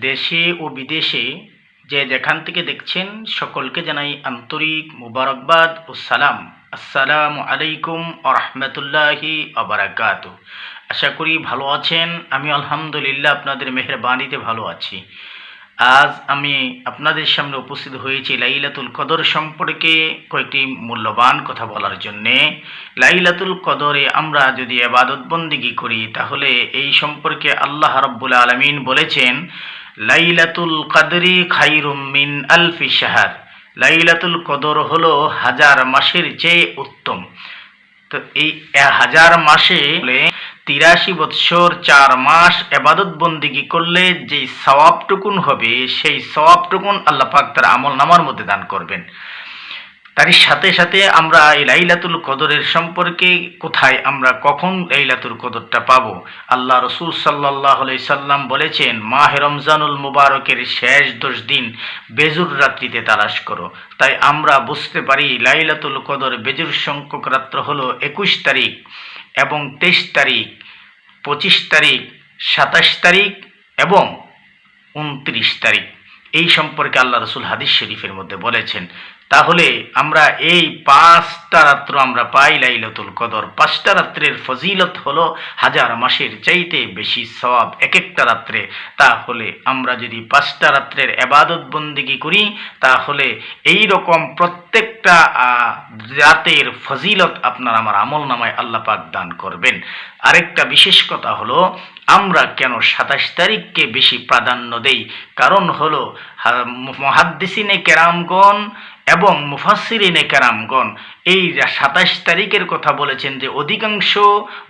দেশে ও বিদেশে যে যেখান থেকে দেখছেন সকলকে জানাই আন্তরিক মুবারকবাদ ও সালাম। আসসালামু আলাইকুম ওয়া রাহমাতুল্লাহি ওয়া বারাকাতুহু। আশা করি ভালো আছেন। আমি আলহামদুলিল্লাহ আপনাদের মেহেরবানিতে ভালো আছি। আজ আমি আপনাদের সামনে উপস্থিত হয়েছি লাইলাতুল কদর সম্পর্কে কয়েকটি মূল্যবান কথা বলার জন্যে। লাইলাতুল কদরে আমরা যদি ইবাদত বন্দেগী করি তাহলে এই সম্পর্কে আল্লাহ রাব্বুল আলামিন বলেছেন, লাইলাতুল কদরি খায়রুম মিন আলফি শাহর। লাইলাতুল কদর হলো হাজার মাসের চেয়ে উত্তম। তো এই 1000 মাসে 83 বৎসর 4 মাস এবাদত বন্দিগি করলে যে সওয়াবটুকুন হবে সেই সওয়াবটুকুন আল্লাহ পাক তার আমল নামার মধ্যে দান করবেন। তারই সাথে সাথে আমরা এই লাইলাতুল কদরের সম্পর্কে কোথায় আমরা কখন লাইলাতুল কদরটা পাবো, আল্লাহ রসুল সাল্লাল্লাহু আলাইহি সাল্লাম বলেছেন, মাহে রমজানুল মুবারকের শেষ 10 দিন বেজুর রাত্রিতে তালাশ করো। তাই আমরা বুঝতে পারি লাইলাতুল কদর বেজুর সংখ্যক রাত্র হলো 21 তারিখ এবং 23 তারিখ, 25 তারিখ, 27 তারিখ এবং 29 তারিখ। এই সম্পর্কে আল্লাহ রসুল হাদিস শরীফের মধ্যে বলেছেন। তাহলে আমরা এই 5টা রাত্র আমরা পাই লাইলাতুল কদর। 5টা রাত্রের ফজিলত হলো হাজার মাসের চাইতে বেশি সওয়াব এক একটা রাত্রে। তাহলে আমরা যদি 5টা রাত্রের ইবাদত বন্দেগী করি তাহলে এই রকম প্রত্যেকটা রাতের ফজিলত আপনার আমার আমল নামায় আল্লাহ পাক দান করবেন। আরেকটা বিশেষ কথা হলো, আমরা কেন 27 তারিখকে বেশি প্রাধান্য দেই? কারণ হলো মুহাদ্দিসিনে কেরামগণ এবং মুফাসসিরিনে কেরামগণ এই 27 তারিখের কথা বলেছেন যে অধিকাংশ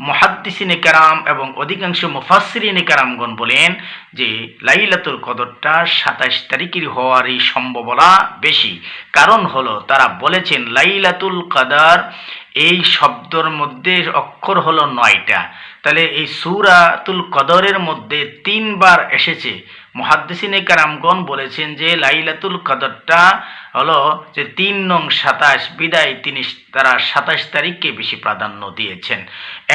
মুহাদ্দিসিনে কেরাম এবং অধিকাংশ মুফাসসিরিনে কেরামগণ বলেন যে লাইলাতুল কদরটা 27 তারিখের হওয়ারই সম্ভাবনা বেশি। কারণ হলো তারা বলেছেন লাইলাতুল কদর এই শব্দের মধ্যে অক্ষর হলো 9টা। তাহলে এই সূরাতুল কদরের মধ্যে 3 বার এসেছে। মুহাদ্দিসিনে কেরামগণ বলেছেন যে লাইলাতুল কদরটা হলো যে 3 নং 27, বিদায় তারা 27 তারিখকে বেশি প্রাধান্য দিয়েছেন।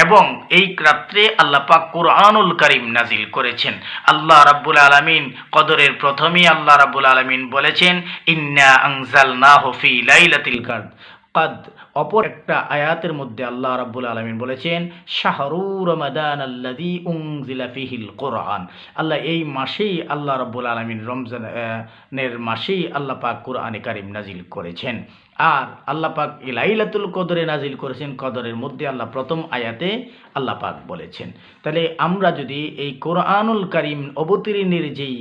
এবং এই রাত্রে আল্লাহ পাক কুরআনুল কারীম নাজিল করেছেন। আল্লাহ রাব্বুল আলামিন কদরের প্রথমেই আল্লাহ রাব্বুল আলামিন বলেছেন, ইন্না আনজালনাহু ফি লাইলাতিল কদর। অপর একটা আয়াতের মধ্যে আল্লাহ রাব্বুল আলামিন বলেছেন, শাহরু রমাদান আল্লাযী উনজিলা ফীহিল কুরআন। আল্লাহ এই মাসেই আল্লাহ রাব্বুল আলামিন রমজানের মাসেই আল্লাহ পাক কুরআনে কারীম নাজিল করেছেন। আর আল্লাহ পাক লাইলাতুল কদরে নাজিল করেছেন। কদরের মধ্যে আল্লাহ প্রথম আয়াতে আল্লাহ পাক বলেছেন। তাহলে আমরা যদি এই কোরআনুল কারীম অবতীর্ণের যেই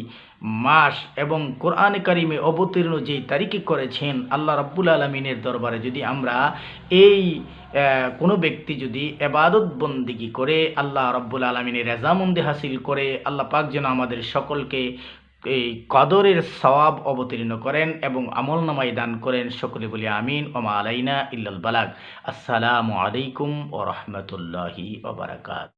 মাস এবং কোরআনে কারিমে অবতীর্ণ যেই তারিখে করেছেন আল্লাহ রাব্বুল আলামিনের দরবারে যদি আমরা এই কোনো ব্যক্তি যদি ইবাদত বন্দেগী করে আল্লাহ রাব্বুল আলামিনের রেজামন্দি হাসিল করে, আল্লাহ পাক যেন আমাদের সকলকে এই কদরের সওয়াব অবতীর্ণ করেন এবং আমল নামায় দান করেন। সকলে বলি আমিন। ওমা আলাইনা ইল্লাল বালাগ। আসসালামু আলাইকুম ওয়া রাহমাতুল্লাহি ওয়া বারাকাতুহু।